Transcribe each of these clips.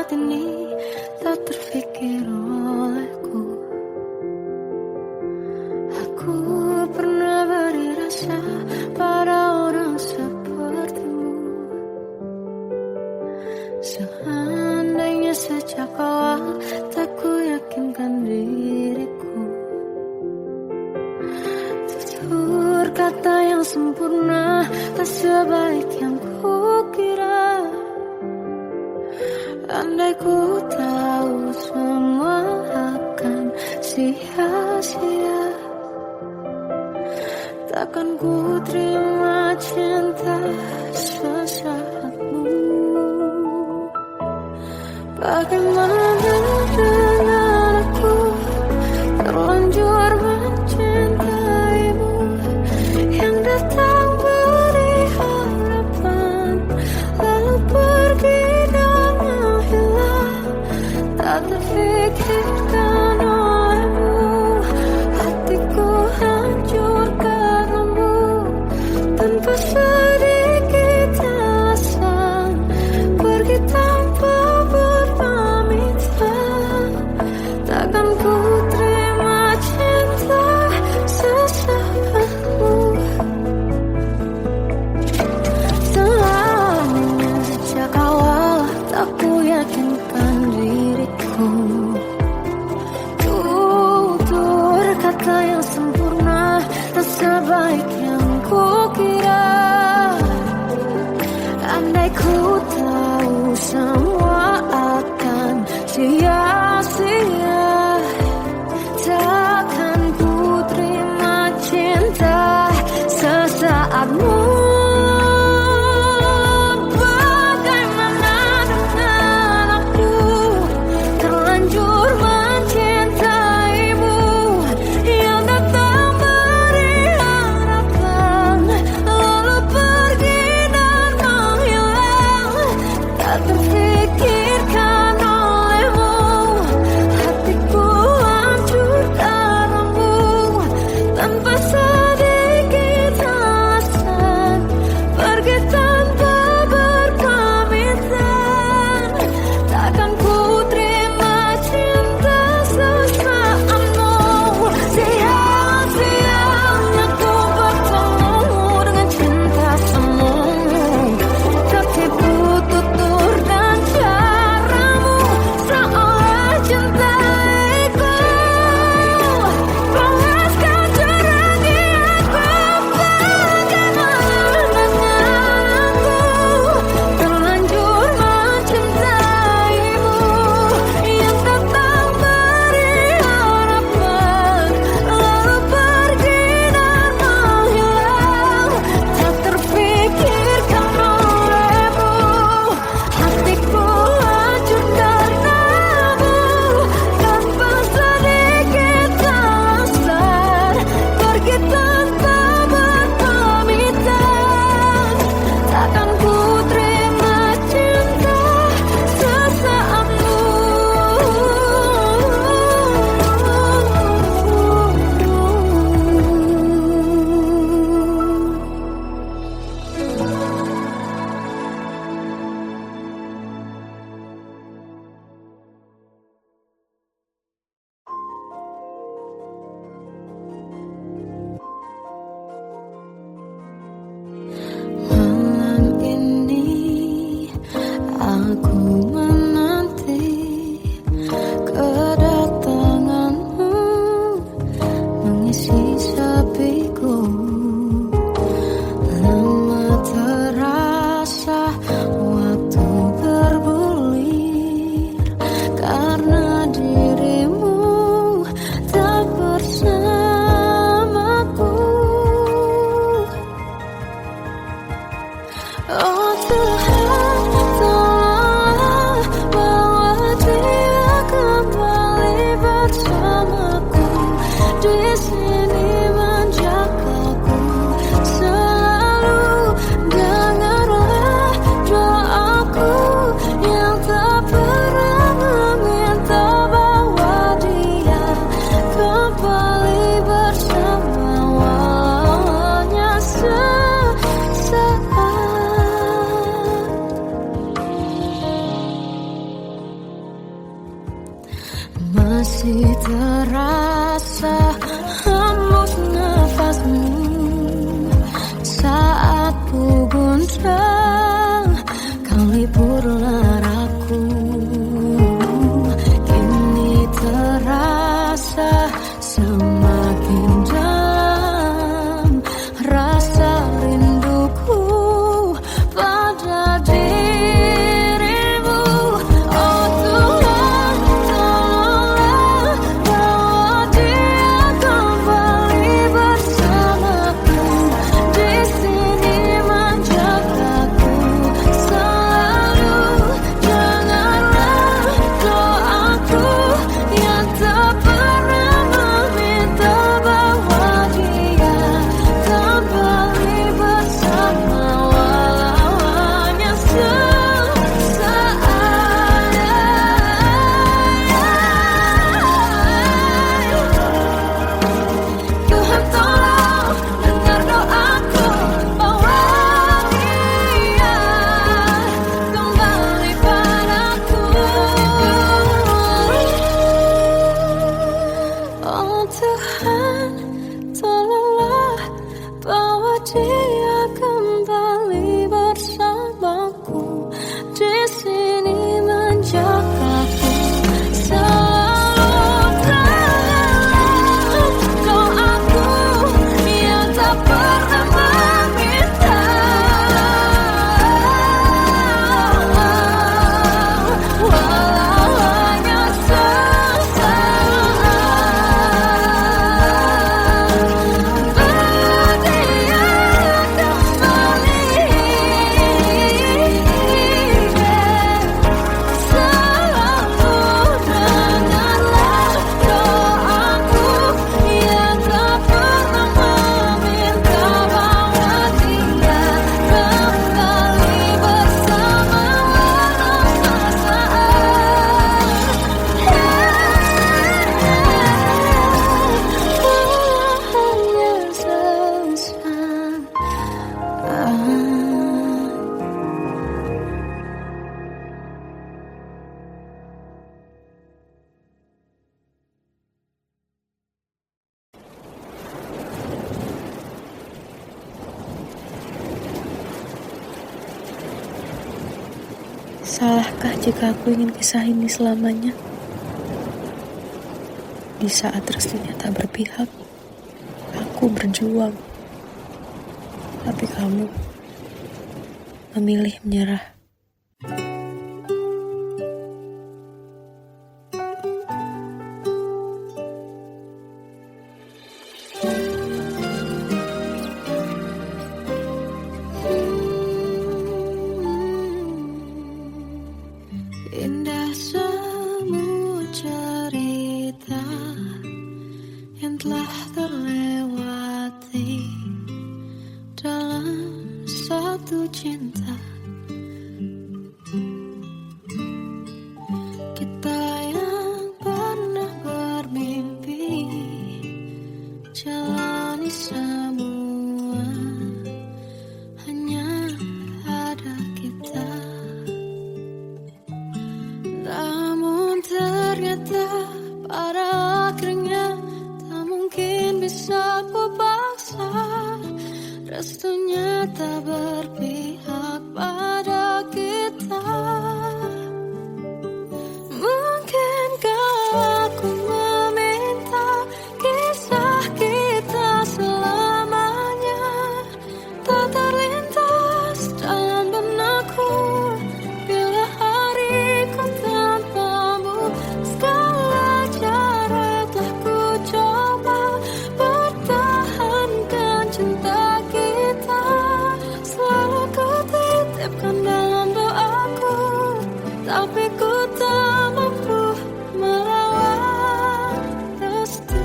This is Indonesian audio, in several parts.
saat ini tak terfikir olehku. Aku pernah beri rasa pada orang sepertimu. Seandainya sejak awal tak ku yakinkan diriku. Tutur kata yang sempurna tak sebaik yang kukira. Andai ku tahu semua akan sia-sia, takkan ku terima cinta sesaatmu. Bagaimana dengan aku terlanjur mencintaimu, yang datang beri harapan lalu pergi dan menghilang, tak terfikirkan olehmu. Hatiku hancur karenamu, tanpa sedikit alasan, pergi tanpa berpamitan. Takkan ku terima cinta sesaatmu. Selamanya sejak awal tak ku yakinkan diriku. Tutur kata yang sempurna tak sebaik yang kukira. Andai ku tahu semua akan sia-sia, takkan ku terima cinta sesaatmu. Bagaimana dengan aku terlanjur mencintaimu, yang datang beri harapan lalu pergi dan menghilang, tak terfikirkan olehmu. Hatiku hancur karenamu, tanpa sedikit alasan, pergi tanpa berpamitan. Takkan ku terima cinta sesaatmu. Siang-siang aku bertemu dengan cinta semu, tertipu tutur dan caramu, seolah cintaiku panaskan jerangi aku. Bagaimana dengan aku terlanjur mencintaimu, yang datang beri harapan lalu pergi dan menghilang, tak terfikirkan olehmu. Hatiku hancur karenamu, tanpa sedikit alasan, pergi tanpa berpamitan. Takkan ku terima cinta sesaatmu. Malam ini aku menanti kedatanganmu, mengisi sepiku. Lama terasa waktu bergulir, karena dirimu tak bersamaku. Oh Tuhan, tolonglah masih terasa hembus nafasmu saat ku gundah kau liburlah aku. Kini terasa semakin dalam rasa rinduku pada dirimu. Oh Tuhan, tolonglah bawa dia kembali bersamaku. Di sini menjagaku selalu. Janganlah doaku yang tak pernah meminta bawa dia kembali bersama, walau hanya sesaat. Tuhan tolong dengar doaku, bawa dia kembali padaku. Oh Tuhan, tolonglah bawa dia kembali bersamaku. Di sini menjagaku selalu. Doaku yang tak pernah meminta, walau hanya sesaat. Bawa dia kembali. Selalu dengarlah doaku yang tak pernah meminta bawa dia kembali bersama, walau sesaat. Salahkah jika aku ingin kisah ini selamanya? Di saat restunya tak berpihak, aku berjuang. Tapi kamu memilih menyerah. Indah semua cerita yang telah terlewati dalam satu cinta. Kita yang pernah bermimpi jalani semua, hanya ada kita. Namun ternyata pada akhirnya tak mungkin bisa ku paksa. Restunya tak berpihak pada kita. Mungkinkah aku meminta kisah kita selamanya tak terlintas dalam benakku bila hariku tanpamu. Segala cara telah ku coba pertahankan cinta kita. Selalu ku titipkan dalam doaku, tapi ku tak mampu melawan restu.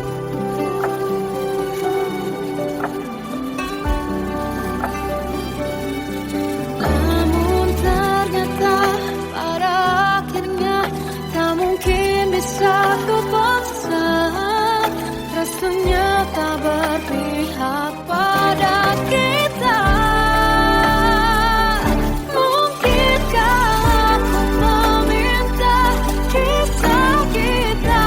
Namun ternyata pada akhirnya tak mungkin bisa ku paksa. Restunya tak berpihak pada kita. Mungkinkah aku meminta kisah kita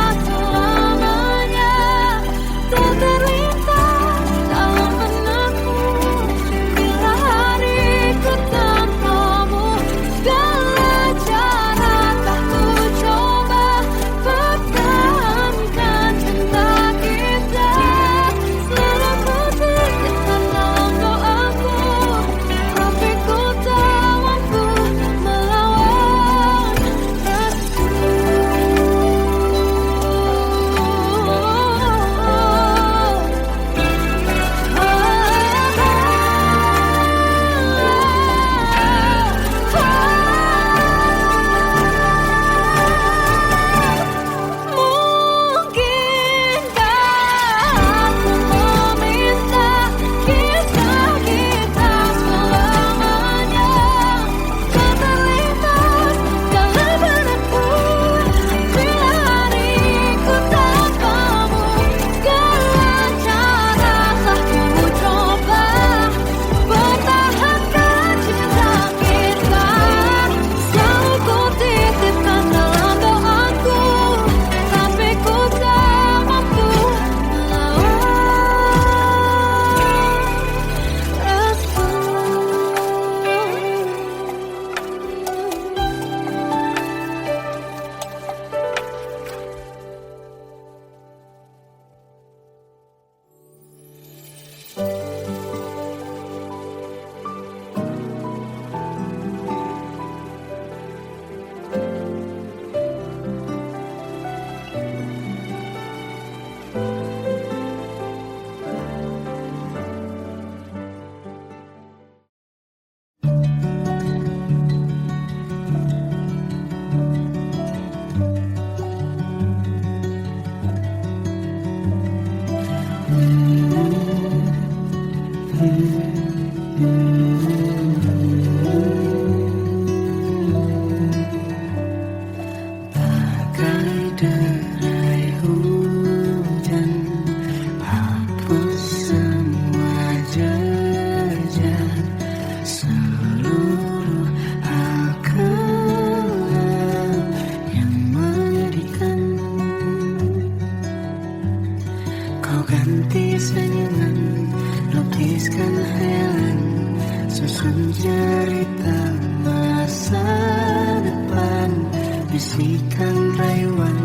bisikan rayuan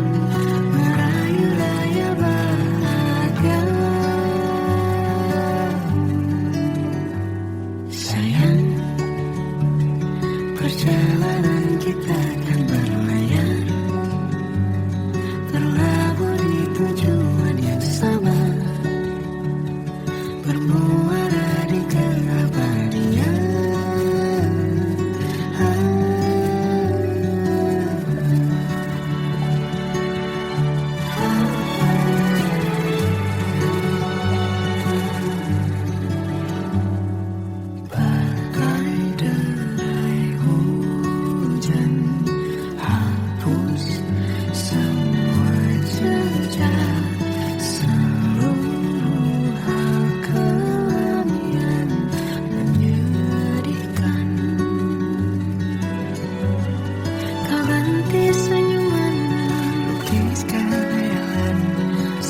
merayu raya bahagia. Sayang, perjalanan kita akan berlayar, berlabuh di tujuan yang sama, bermuara di keabadian.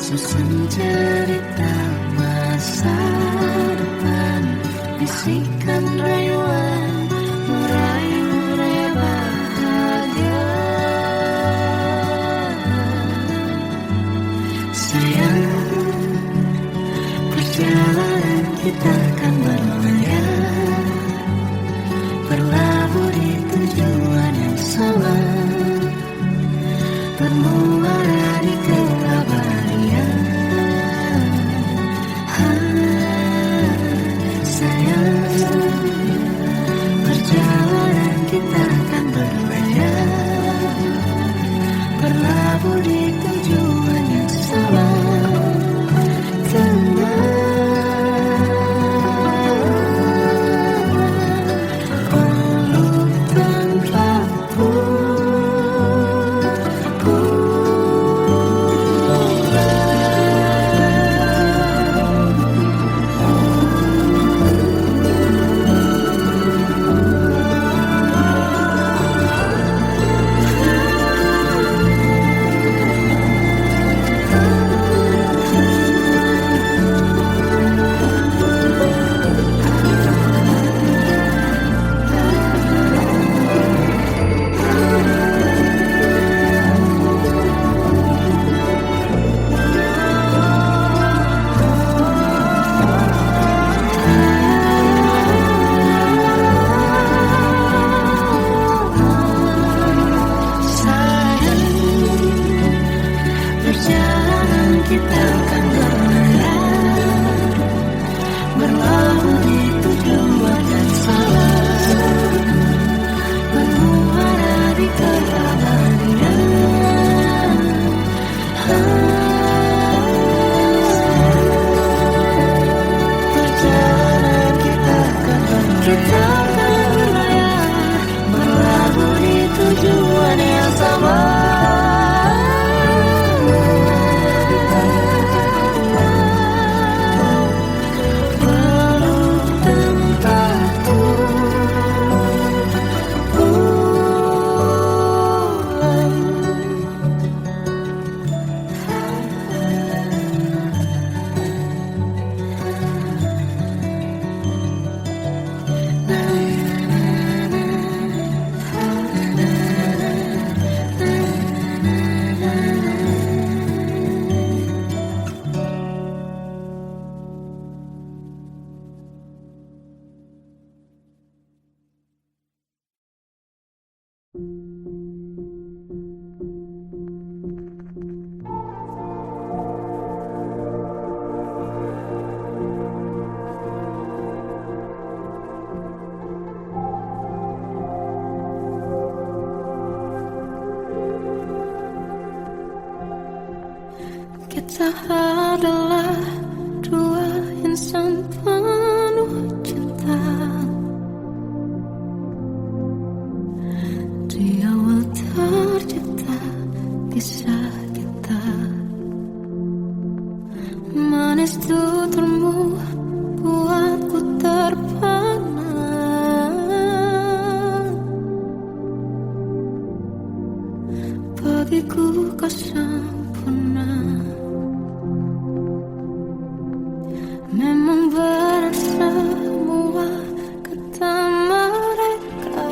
Susun cerita masa depan, bisikan rayuan merayu raya bahagia. Sayang, perjalanan kita akan berlayar, berlabuh di tujuan yang sama, bermuara di keabadian. Perjalanan kita akan berlayar, berlabuh di tujuan yang sama, peluk tanpaku. Kita akan berlayar, berlabuh di tujuan yang sama, bermuara di keabadian. Perjalanan kita akan berlayar, berlabuh di tujuan yang sama. Kita adalah dua insan penuh cinta. Di awal tercipta kisah kita, manis tuturmu buatku terpana. Bagiku kau sempurna. Memang berat semua kata mereka,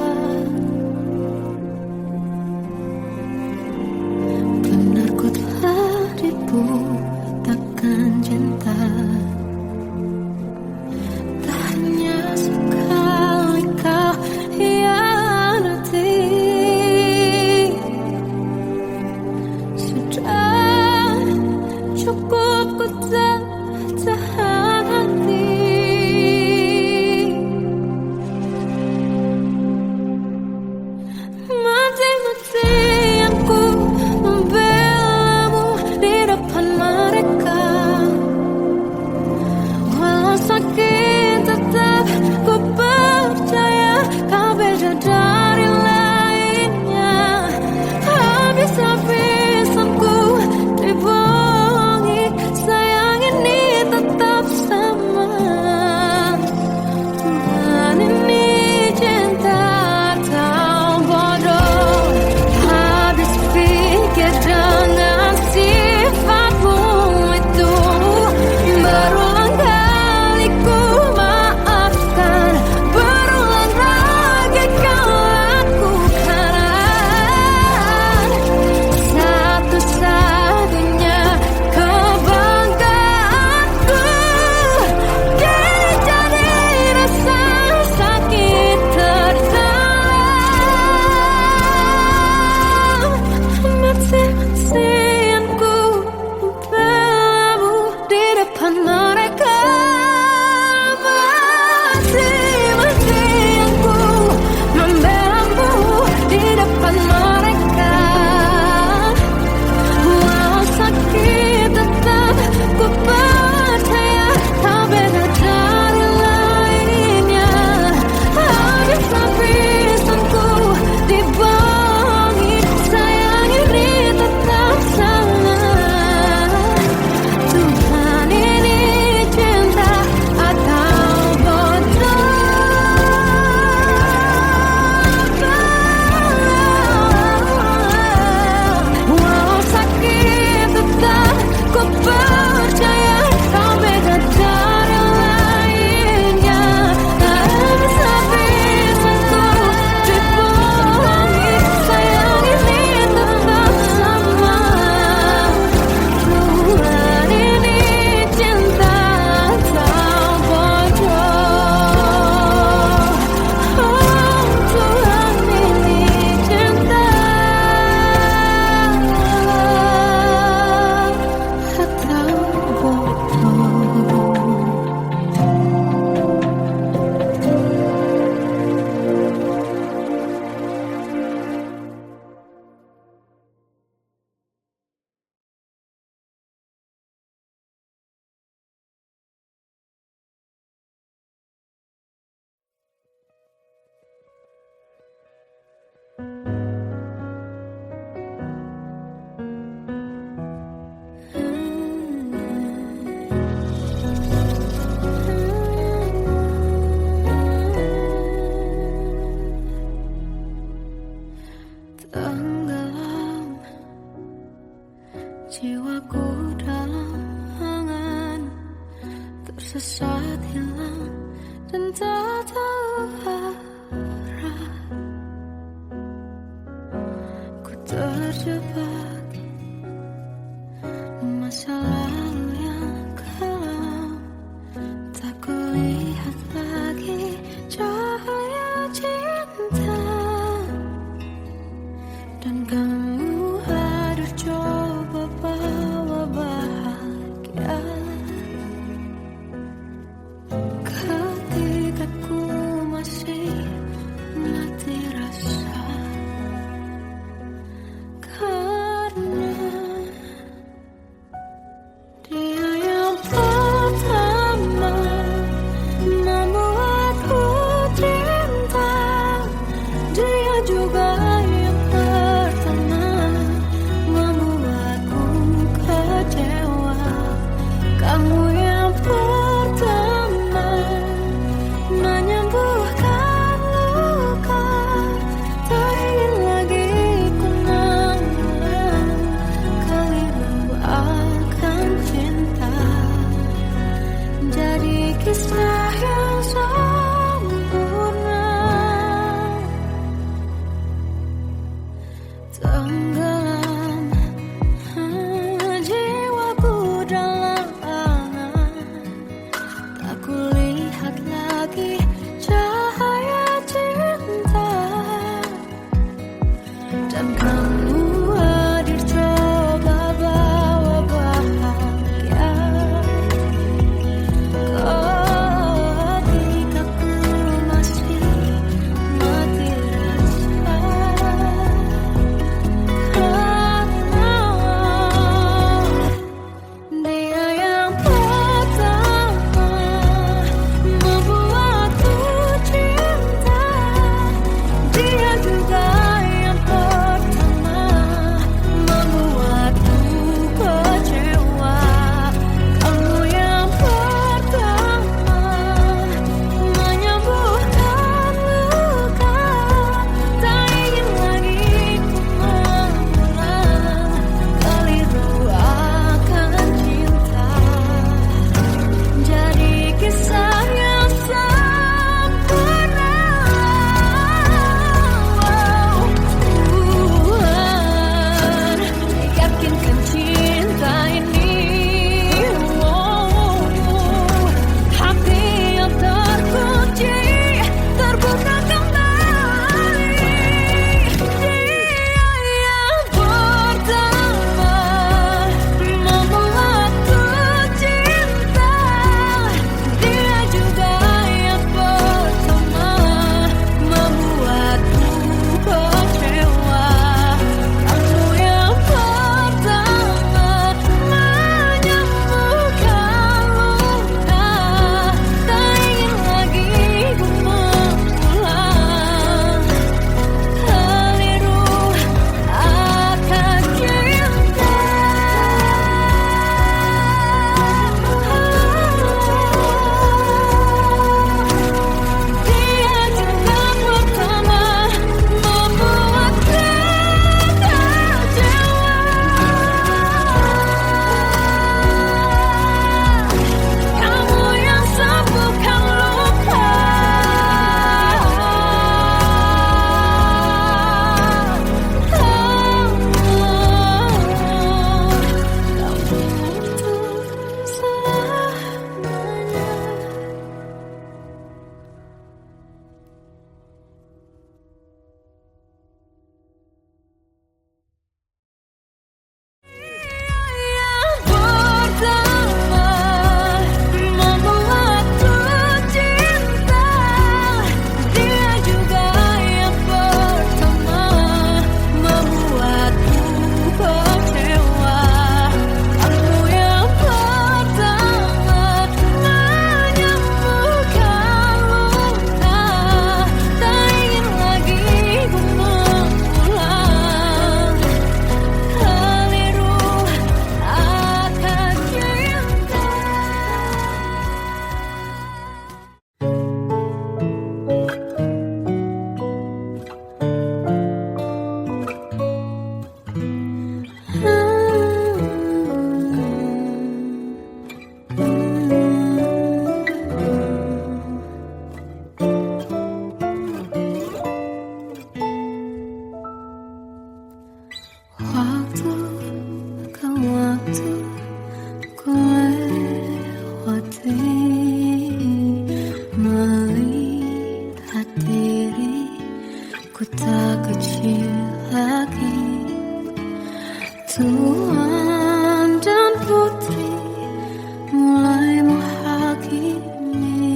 Jiwaku dalam angan, tersesat hilang dan tak tahu arah. Ku terjebak masa lalu yang kelam, tak kulihat lagi cahaya cinta. Dan kamu hadir coba bawa bahagia ketika ku masih mati rasa. Karena waktu ku lewati, melihat diri ku tak kecil lagi. Tuan dan putri mulai menghakimi,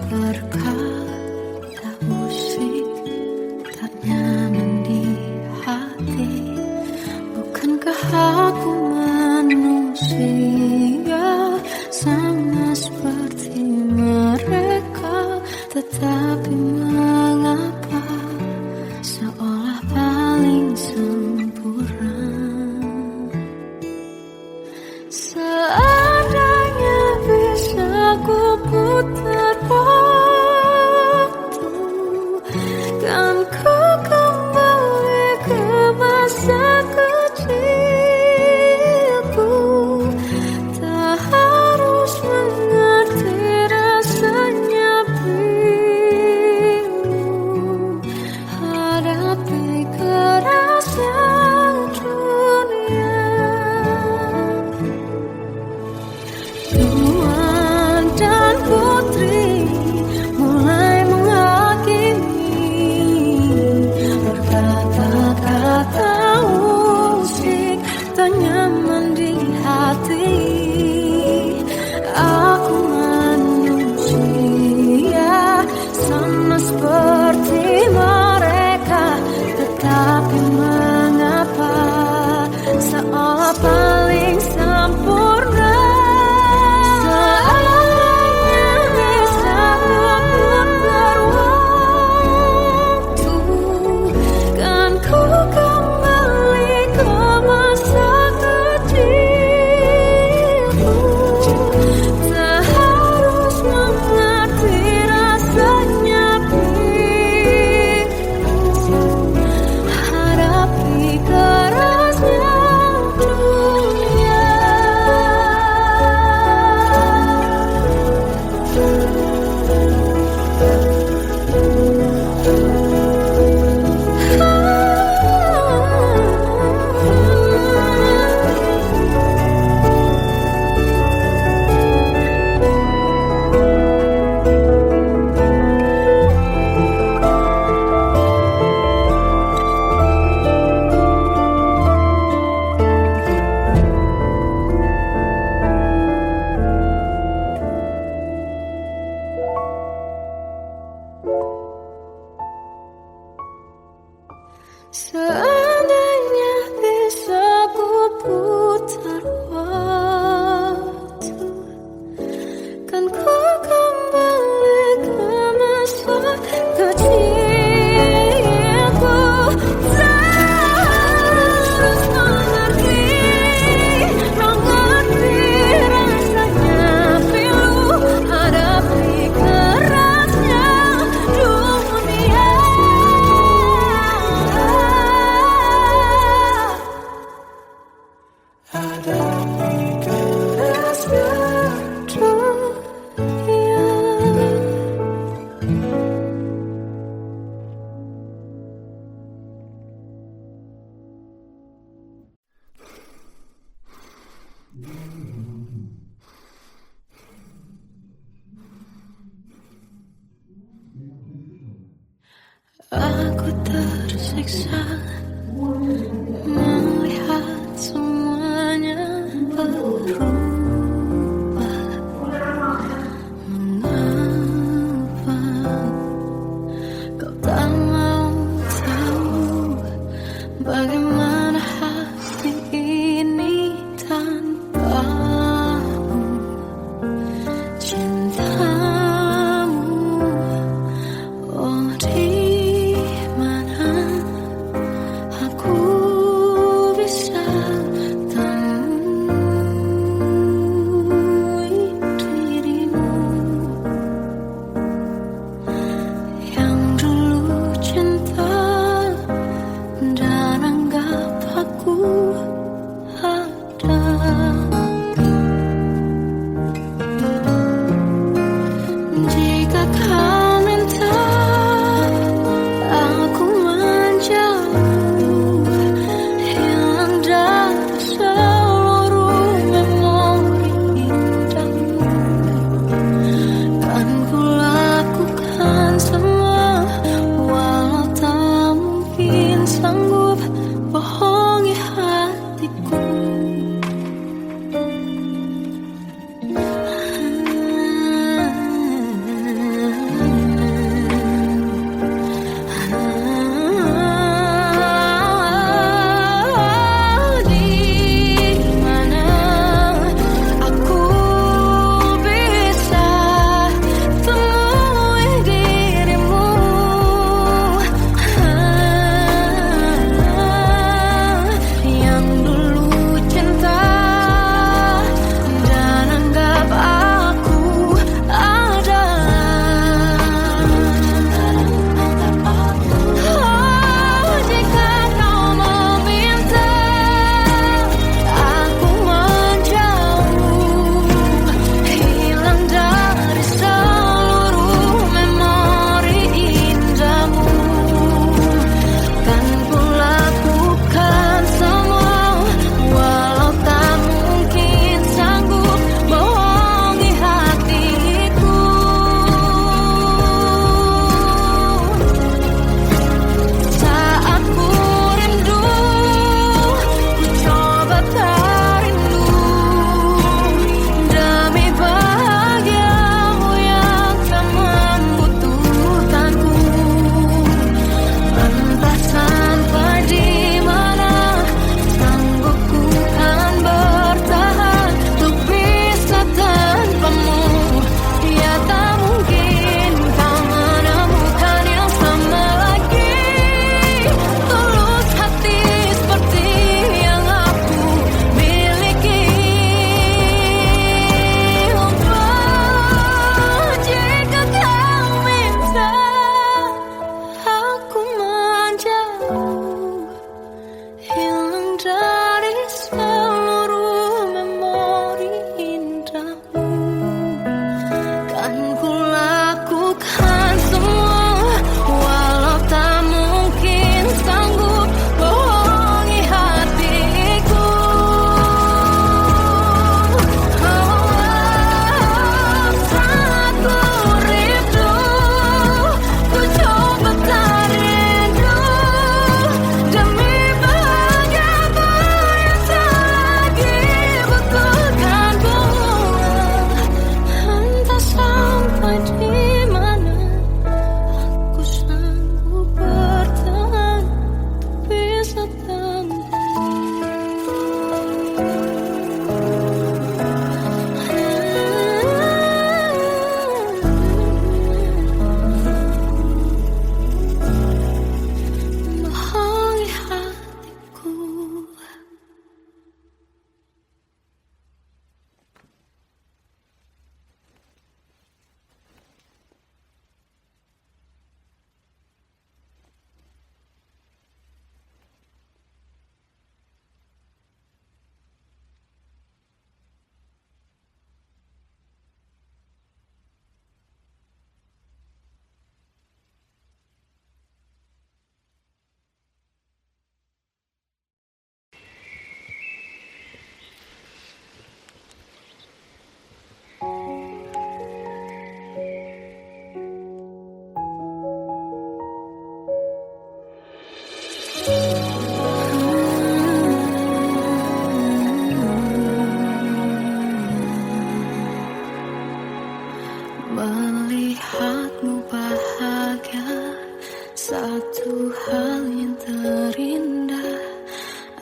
berkata musik tak nyaman di hati. Bukankah aku manusia sama seperti mereka? Tetapi mengapa seolah paling sempurna? Seandainya bisa ku putar waktu, kan ku kembali ke masa kecilku. Tak harus mengerti rasanya bingung hadapi kerasnya dunia. Tuan dan putri mulai menghakimi, berkata-kata musik tak nyaman di hati. Aku manusia sama seperti mereka, tetapi mengapa seolah paling sempurna? Seandainya bisa putar waktu, kan ku kembali ke masa kecilku. Tak harus mengerti rasanya bingung hadapi kerasnya dunia. Seandainya bisa ku putar waktu, kan ku kembali ke masa kecilku. Tak harus mengerti rasanya pilu hadapi kerasnya dunia. Hadapi kerasnya dunia. Aku tersiksa melihat semuanya berubah. Mengapa kau tak mau tahu bagaimana hati ini tanpamu? Cintamu, oh di mana aku bisa temui dirimu yang dulu cinta dan anggap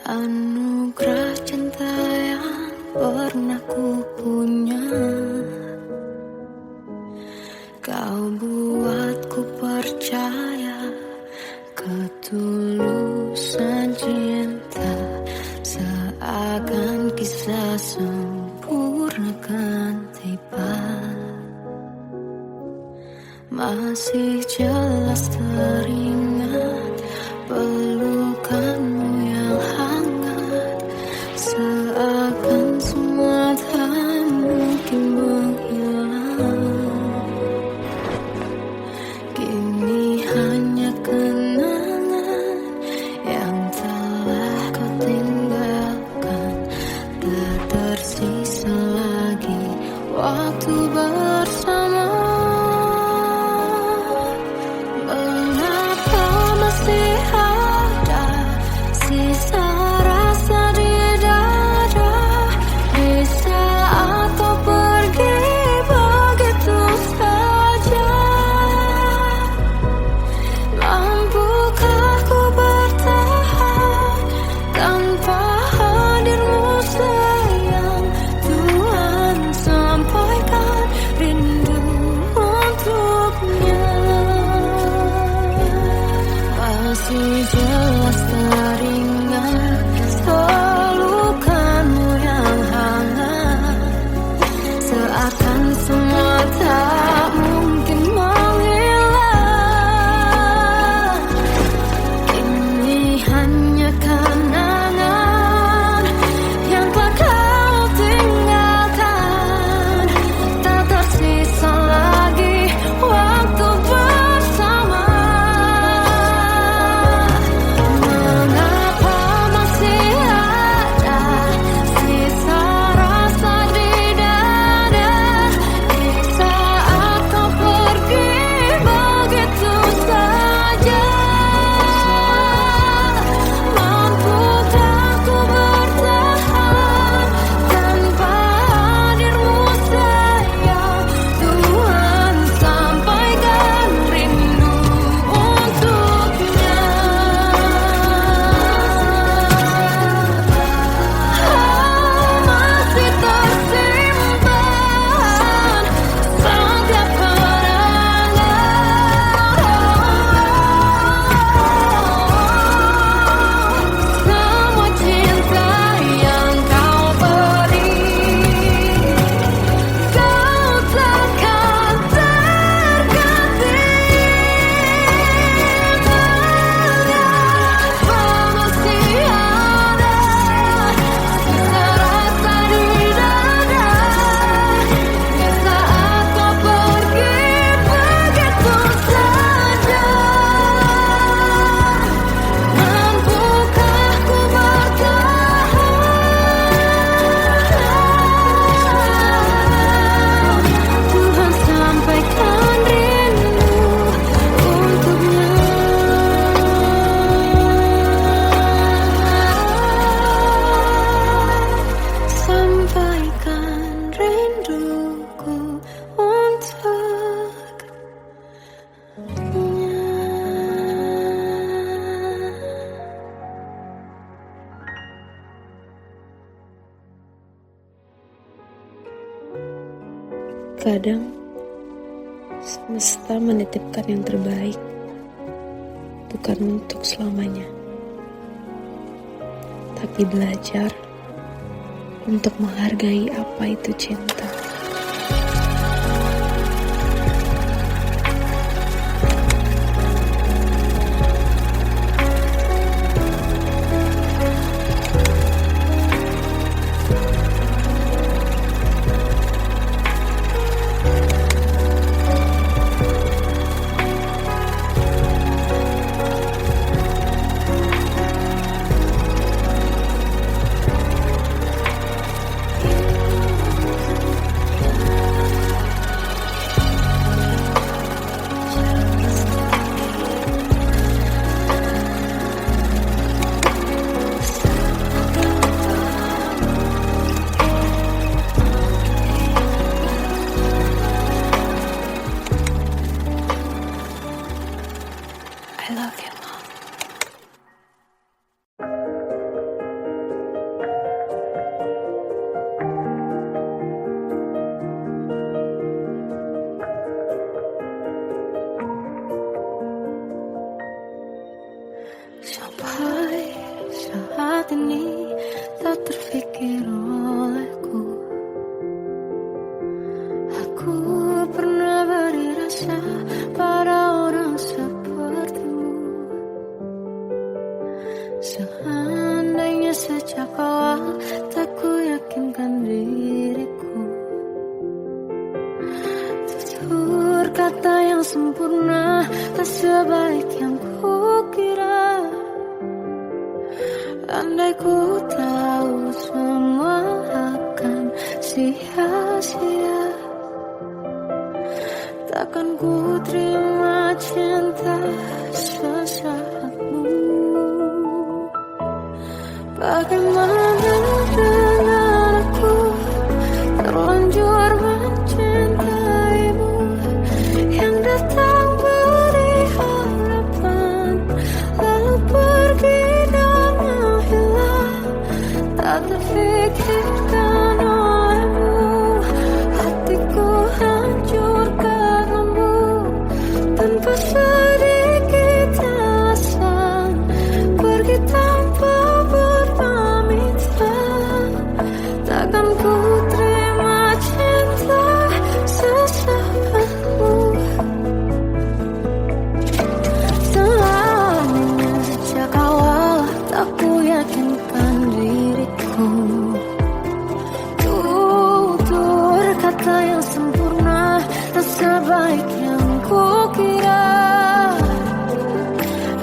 Anugerah cinta yang pernah ku punya, kau buatku percaya ketulusan cinta, seakan kisah sempurna kan tiba. Masih jelas teringat pelukanmu yang hangat, seakan semua tak mungkin menghilang. Kini hanya kenangan yang telah kau tinggalkan, tak tersisa lagi waktu bersama. Mengapa masih ada sisa rasa di dada, di saat kau pergi begitu saja? Mampukah ku bertahan tanpa hadirmu sayang? Tuhan, sampaikan rindu untuknya. Masih jelas teringat pelukanmu yang hangat, seakan semua tak mungkin menghilang. Kini hanya kenangan yang telah kau tinggalkan, tak tersisa lagi waktu bersama. Mengapa masih ada sisa rasa di dada, di saat kau pergi begitu saja? Mampukah ku bertahan tanpa hadirmu sayang? Tuhan, sampaikan rindu untuknya. Masih tersimpan setiap kenangan, semua cinta yang kau beri. Kau takkan terganti. Mengapa masih ada sisa rasa di dada, di saat kau pergi begitu saja? Mampukah ku bertahan? Tuhan, sampaikan rindu untuknya. Sampaikan rinduku untuknya. Kadang semesta menitipkan yang terbaik, bukan untuk selamanya, tapi belajar untuk menghargai apa itu cinta. saat ini tak terfikir olehku. Aku pernah beri rasa pada orang sepertimu. Seandainya sejak awal tak ku yakinkan diriku. Tutur kata yang sempurna tak sebaik yang ku kira. Andai ku tahu semua akan sia-sia, takkan ku terima cinta sesaatmu. Bagaimana dengan aku terlanjur mencintaimu, yang datang beri harapan lalu pergi dan menghilang. Tak terfikirkan olehmu, hatiku hancur karenamu. Tanpa sedikit alasan pergi tanpa berpamitan. Takkan ku terima cinta sesaatmu. Seandainya sejak awal tak ku yakinkan diriku. Tutur kata yang sempurna tak sebaik yang ku kira.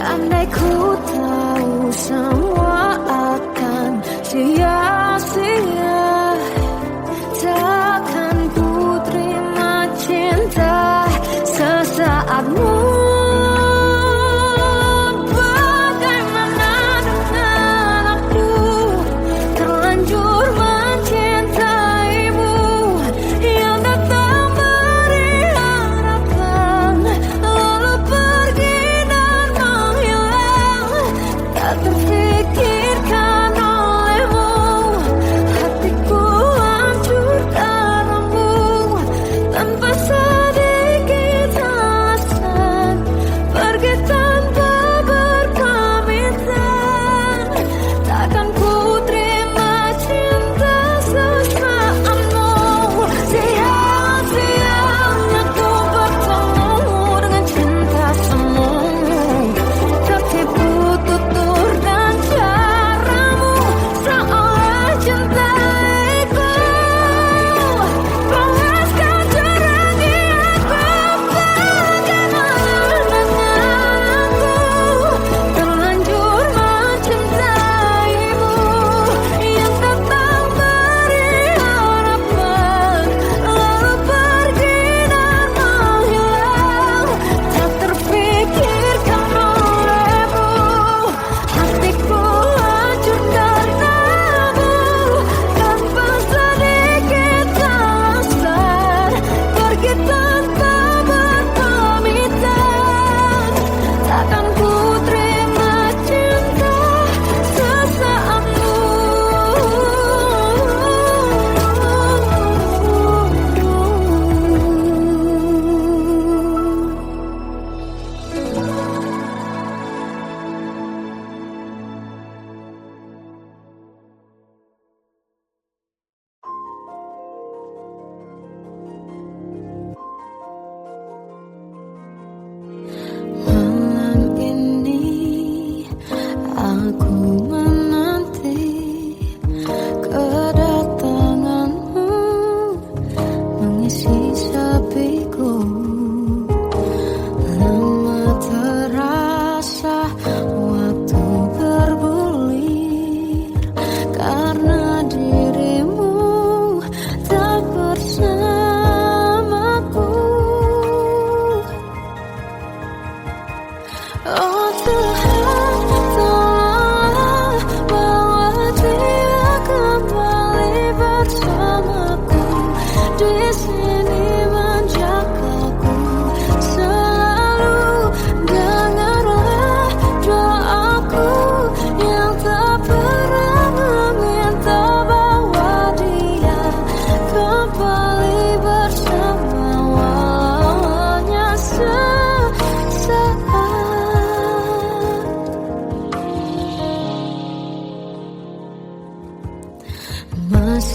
Andai ku tahu semua akan sia-sia, takkan ku terima cinta sesaatmu. Bagaimana dengan aku terlanjur mencintaimu, yang datang beri harapan lalu pergi dan menghilang. Tak terfikir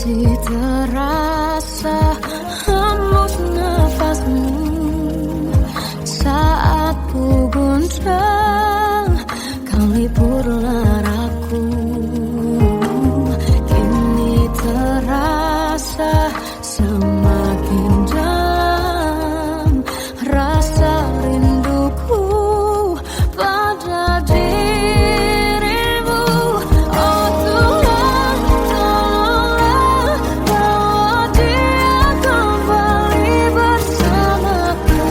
masih terasa hembus nafasmu saat ku guncang kau lipurlah aku. Kini terasa semakin dalam rasa rinduku pada dirimu. Oh Tuhan, tolonglah bawa dia kembali bersamaku.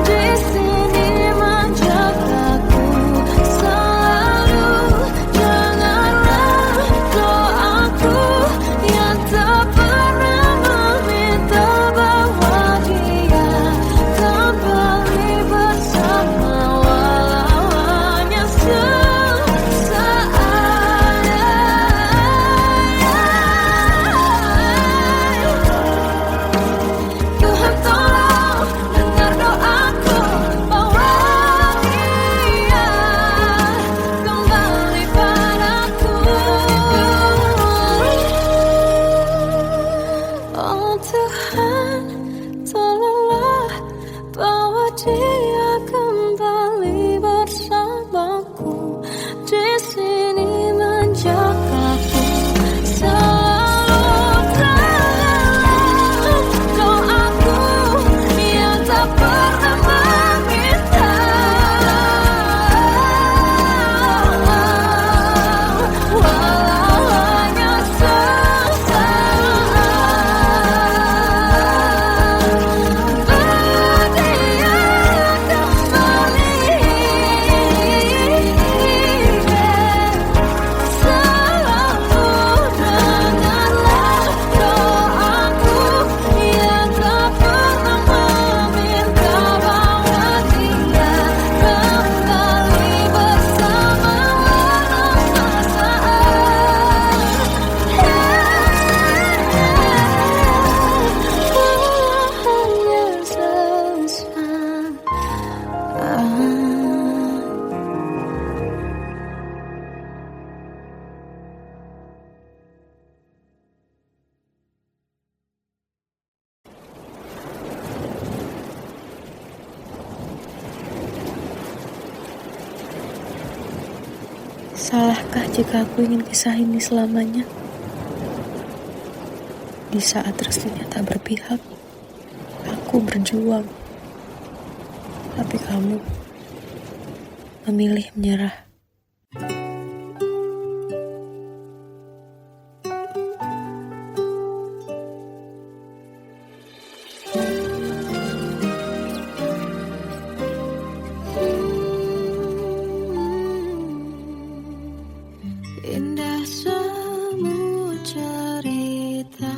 Di sini menjagaku selalu. Janganlah doaku yang tak pernah meminta bawa dia kembali bersama, walau hanya sesaat. Tuhan tolong dengar doaku, bawa dia kembali padaku. Oh Tuhan, tolonglah bawa dia kembali bersamaku. Di sini menjagaku selalu. Janganlah doaku yang tak pernah meminta, walau hanya sesaat. Bawa dia kembali selalu. Dengarlah doaku yang tak pernah meminta, bawa dia kembali bersama, walau sesaat. Salahkah jika aku ingin kisah ini selamanya? Di saat restunya tak berpihak, aku berjuang. Tapi kamu memilih menyerah. Indah semua cerita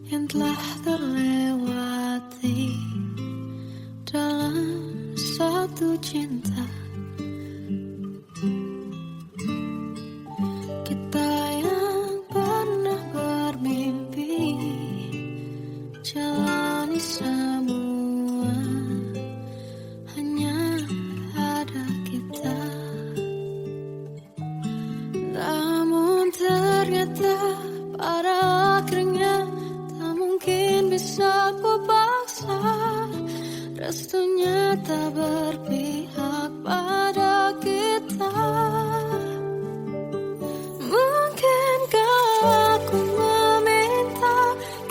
yang telah terlewati dalam satu cinta. Kita yang pernah bermimpi jalani semua, hanya ada kita. Namun ternyata pada akhirnya tak mungkin bisa ku paksa. Restunya tak berpihak pada kita. Mungkinkah aku meminta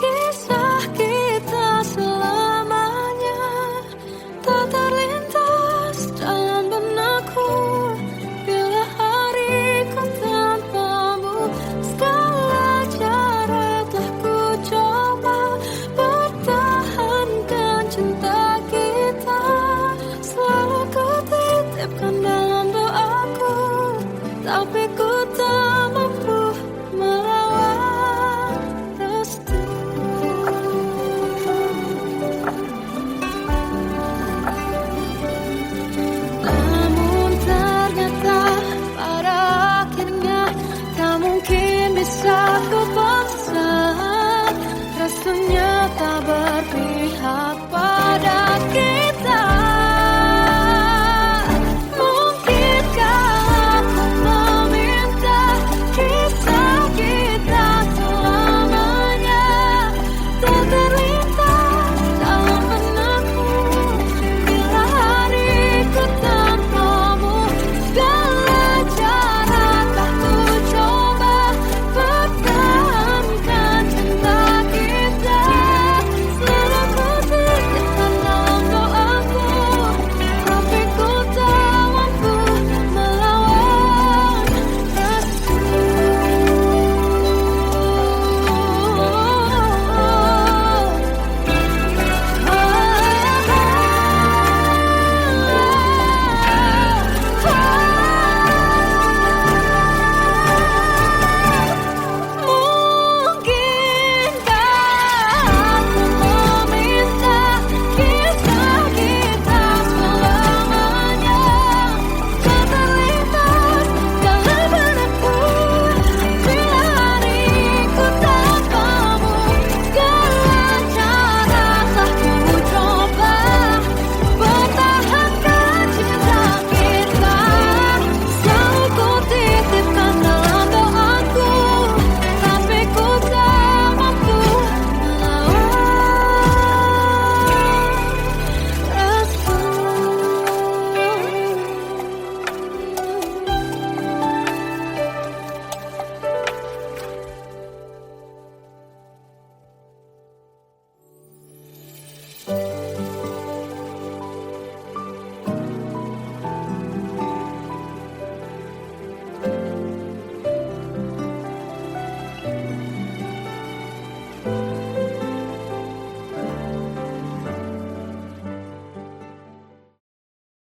kisah kita selamanya tak terlintas dalam benakku bila hariku tanpamu. Segala cara telah ku coba pertahankan cinta kita. Selalu ku titipkan dalam doaku, tapi ku tak mampu melawan restu. Namun ternyata pada akhirnya tak mungkin bisa ku paksa. Restunya tak berpihak